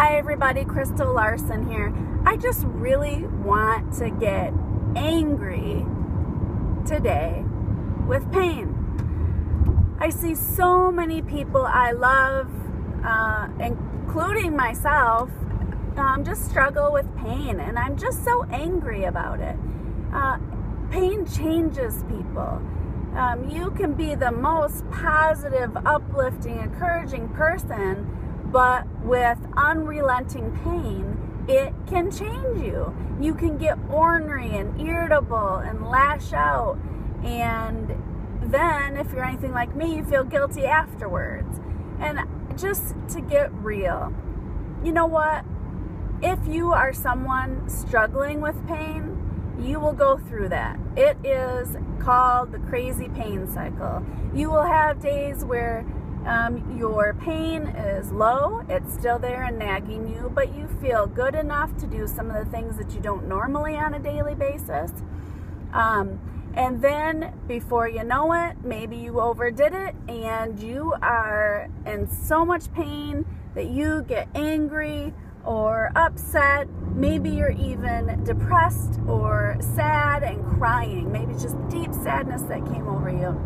Hi everybody, Crystal Larson here. I just really want to get angry today with pain. I see so many people I love, including myself, just struggle with pain, and I'm just so angry about it. Pain changes people. You can be the most positive, uplifting, encouraging person, but with unrelenting pain, it can change you. You can get ornery and irritable and lash out, and then if you're anything like me, you feel guilty afterwards. And just to get real, you know what? If you are someone struggling with pain, you will go through that. It is called the crazy pain cycle. You will have days where your pain is low, it's still there and nagging you, but you feel good enough to do some of the things that you don't normally on a daily basis. And then before you know it, maybe you overdid it and you are in so much pain that you get angry or upset. Maybe you're even depressed or sad and crying. Maybe it's just deep sadness that came over you.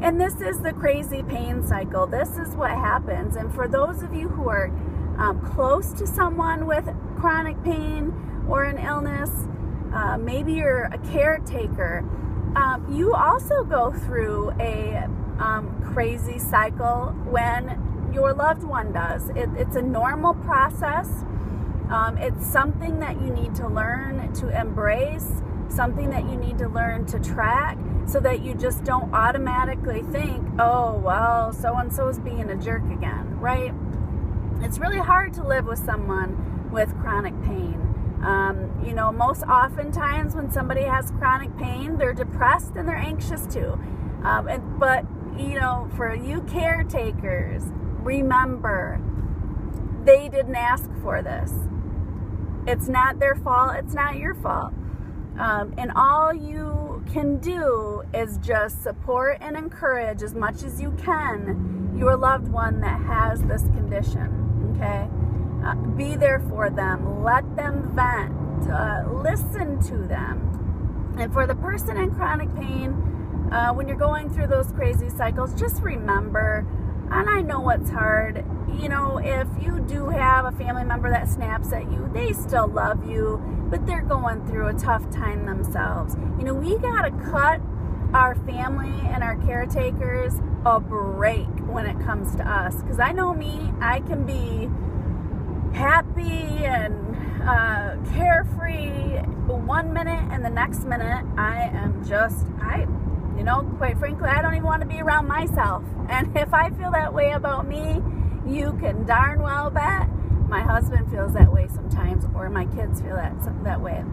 And this is the crazy pain cycle. This is what happens. And for those of you who are close to someone with chronic pain or an illness, maybe you're a caretaker, you also go through a crazy cycle when your loved one does. It's a normal process. It's something that you need to learn to embrace, something that you need to learn to track, so that you just don't automatically think, oh, well, so-and-so is being a jerk again, right? It's really hard to live with someone with chronic pain. Most oftentimes when somebody has chronic pain, they're depressed and they're anxious too. But for you caretakers, remember, they didn't ask for this. It's not their fault. It's not your fault. And all you can do is just support and encourage as much as you can your loved one that has this condition, okay? Be there for them. Let them vent. Listen to them. And for the person in chronic pain, when you're going through those crazy cycles, just remember, and I know it's hard, if you do have a family member that snaps at you, they still love you, but they're going through a tough time themselves. We got to cut our family and our caretakers a break when it comes to us. Because I know me, I can be happy and carefree 1 minute, and the next minute I am just, quite frankly, I don't even want to be around myself. And if I feel that way about me, you can darn well bet my husband feels that way sometimes, or my kids feel that way.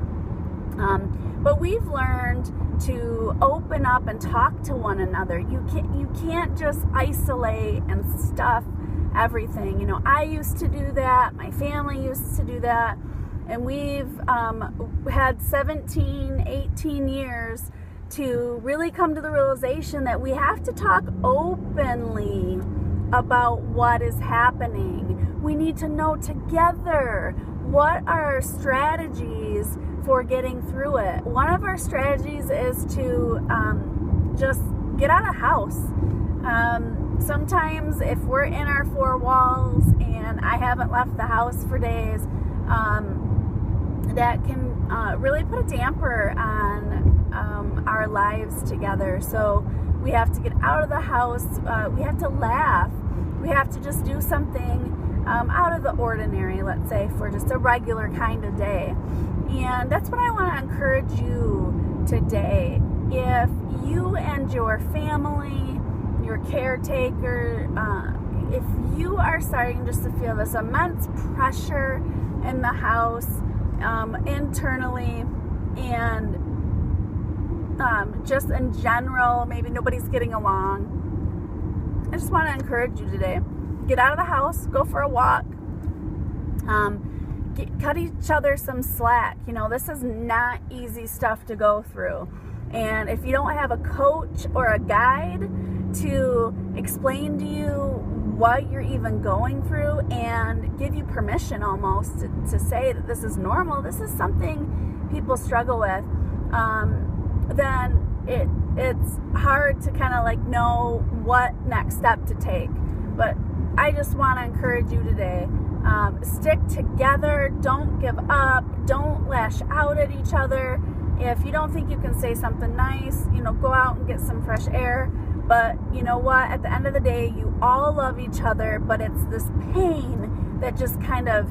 But we've learned to open up and talk to one another. You can't just isolate and stuff everything. I used to do that. My family used to do that. And we've had 17, 18 years to really come to the realization that we have to talk openly about what is happening. We need to know together what are our strategies for getting through it. One of our strategies is to just get out of the house. Sometimes if we're in our four walls and I haven't left the house for days, that can really put a damper on our lives together. So we have to get out of the house. We have to laugh. We have to just do something out of the ordinary, let's say, for just a regular kind of day. And that's what I want to encourage you today. If you and your family, your caretaker, if you are starting just to feel this immense pressure in the house, internally, and just in general, maybe nobody's getting along, I just want to encourage you today. Get out of the house, go for a walk, cut each other some slack. This is not easy stuff to go through. And if you don't have a coach or a guide to explain to you what you're even going through and give you permission almost to say that this is normal, this is something people struggle with, then it's hard to kind of like know what next step to take. But I just want to encourage you today, stick together, don't give up, don't lash out at each other. If you don't think you can say something nice, go out and get some fresh air. But you know what? At the end of the day, you all love each other, but it's this pain that just kind of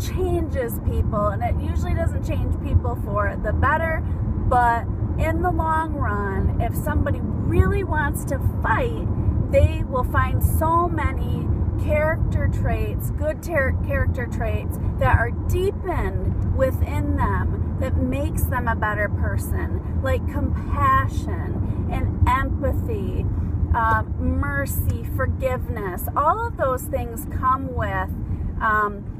changes people. And it usually doesn't change people for the better, but in the long run, if somebody really wants to fight, they will find so many character traits, good character traits that are deepened within them that makes them a better person, like compassion and empathy, mercy, forgiveness. All of those things come with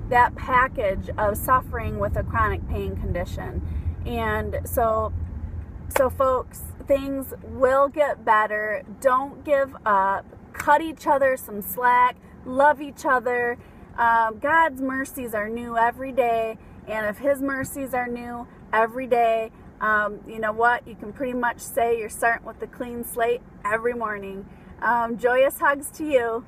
that package of suffering with a chronic pain condition. And so folks, things will get better. Don't give up. Cut each other some slack. Love each other. God's mercies are new every day. And if His mercies are new every day, you know what? You can pretty much say you're starting with a clean slate every morning. Joyous hugs to you.